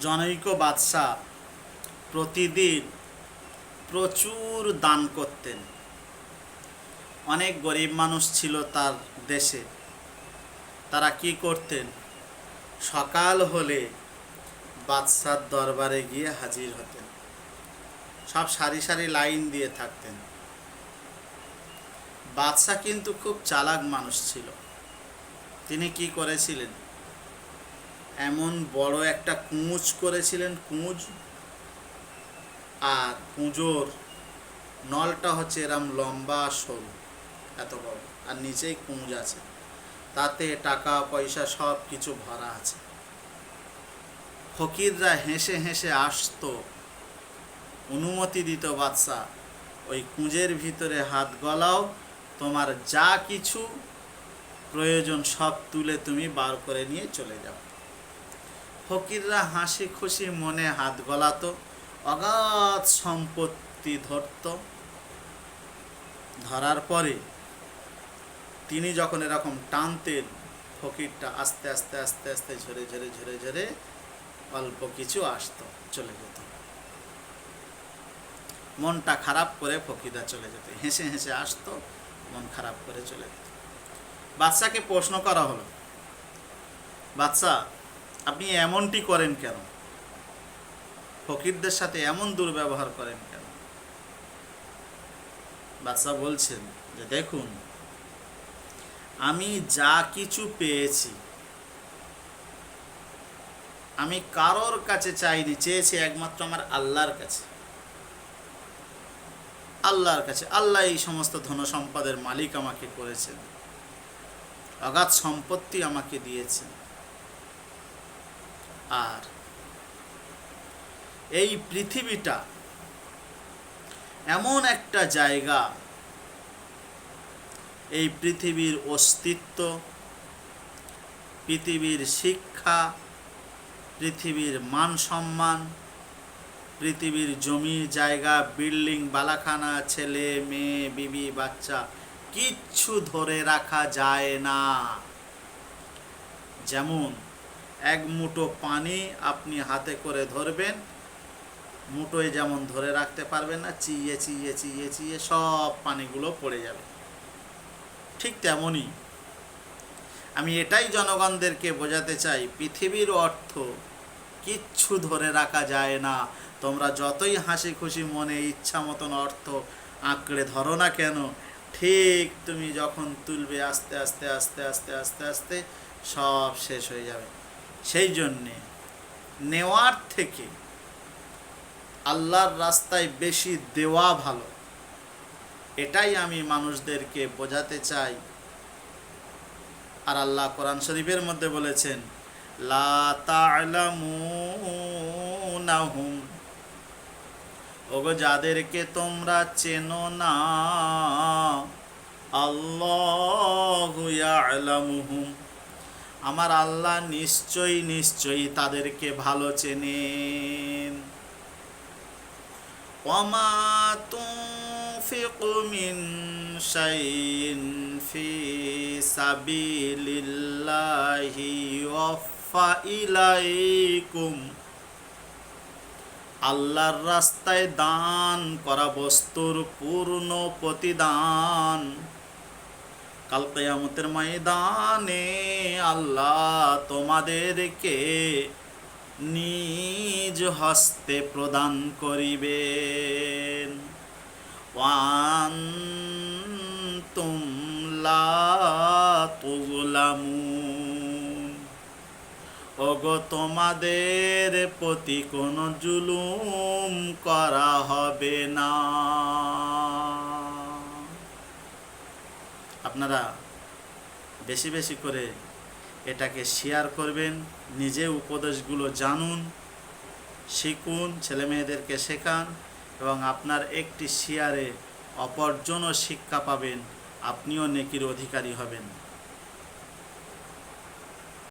জনৈক বাদশাহ প্রতিদিন প্রচুর দান করতেন। অনেক গরিব মানুষ ছিল তার দেশে। তারা কি করতেন? সকাল হলে বাদশার দরবারে গিয়ে হাজির হতেন। সব সারি সারি লাইন দিয়ে থাকতেন। বাদশাহ কিন্তু খুব চালাক মানুষ ছিল। তিনি কি করেছিলেন? এমন বড় একটা কুঁজ করেছিলেন, কুঁজ, আর কুঁজোর নলটা হচ্ছে এরম লম্বা সরু, এত বড়, আর নিচেই কুঁজ আছে, তাতে টাকা পয়সা সব কিছু ভরা আছে। ফকিররা হেসে হেসে আসতো, অনুমতি দিত বাদশাহ, ওই কুঁজের ভিতরে হাত গলাও, তোমার যা কিছু প্রয়োজন সব তুলে তুমি বার করে নিয়ে চলে যাও। ফকিররা হাসি খুশি মনে হাত গলাতো, অগাধ সম্পত্তি ধরত। ধরার পরে তিনি যখন এরকম টানতেন, ফকিরটা আস্তে আস্তে আস্তে আস্তে ঝরে ঝরে ঝরে ঝরে অল্প কিছু আসতো, চলে যেত। মনটা খারাপ করে ফকিররা চলে যেত, হেসে হেসে আসতো, মন খারাপ করে চলে যেত। বাদশাকে প্রশ্ন করা হলো, বাদশা, আপনি এমনটি করেন কেন? ফকিরদের সাথে এমন দুর্ব্যবহার করেন কেন? বাদশা বলছেন যে, দেখুন, আমি যা কিছু পেয়েছি আমি কারোর কাছে চাইনি, চেয়েছি একমাত্র আমার আল্লাহর কাছে। আল্লাহর কাছে। আল্লাহ এই সমস্ত ধন সম্পদের মালিক আমাকে করেছেন, অগাধ সম্পত্তি আমাকে দিয়েছেন। আর এই পৃথিবীটা এমন একটা জায়গা, এই পৃথিবীর অস্তিত্ব, পৃথিবীর শিক্ষা, পৃথিবীর মান সম্মান, পৃথিবীর জমি জায়গা, বিল্ডিং বালাখানা, ছেলে মেয়ে, বিবি বাচ্চা, কিচ্ছু ধরে রাখা যায় না। যেমন এক মুঠো পানি আপনি হাতে করে ধরবেন, মুঠোয় যেমন ধরে রাখতে পারবেন না, চিয়ে চিয়ে চিয়ে চিয়ে সব পানিগুলো পড়ে যাবে। ঠিক তেমনই আমি এটাই জনগণদেরকে বোঝাতে চাই, পৃথিবীর অর্থ কিচ্ছু ধরে রাখা যায় না। তোমরা যতই হাসি খুশি মনে ইচ্ছা মতন অর্থ আঁকড়ে ধরো না কেন, ঠিক তুমি যখন তুলবে আস্তে আস্তে আস্তে আস্তে আস্তে আস্তে সব শেষ হয়ে যাবে। সেই জন্যে নেওয়ার থেকে আল্লাহর রাস্তায় বেশি দেওয়া ভালো, এটাই আমি মানুষদেরকে বোঝাতে চাই। আর আল্লাহ কোরআন শরীফের মধ্যে বলেছেন, লা তা'লামুনাহুম, ওগো যাদেরকে তোমরা চেনো না, আল্লাহু ইয়া'লামুহুম, আমার আল্লাহ নিশ্চয়ই নিশ্চয়ই তাদেরকে ভালো চেনেন। ওয়ামা তুনফিকু মিন শাইইন ফি সাবিলিল্লাহি ইউওয়াফা ইলাইকুম, আল্লাহর রাস্তায় দান করা বস্তুর পূর্ণ প্রতিদান কাল কিয়ামতের ময়দানে আল্লাহ তোমাদেরকে নিজ হস্তে প্রদান করিবেন। ওয়ান্তুম লা তুযলামুন, ওগো তোমাদের প্রতি কোনো জুলুম করা হবে না। আপনারা বেশি বেশি করে এটাকে শেয়ার করবেন, নিজে উপদেশগুলো জানুন, শিখুন, ছেলেমেয়েদেরকে শেখান, এবং আপনার একটি শেয়ারে অপরজনও শিক্ষা পাবেন, আপনিও নেকির অধিকারী হবেন।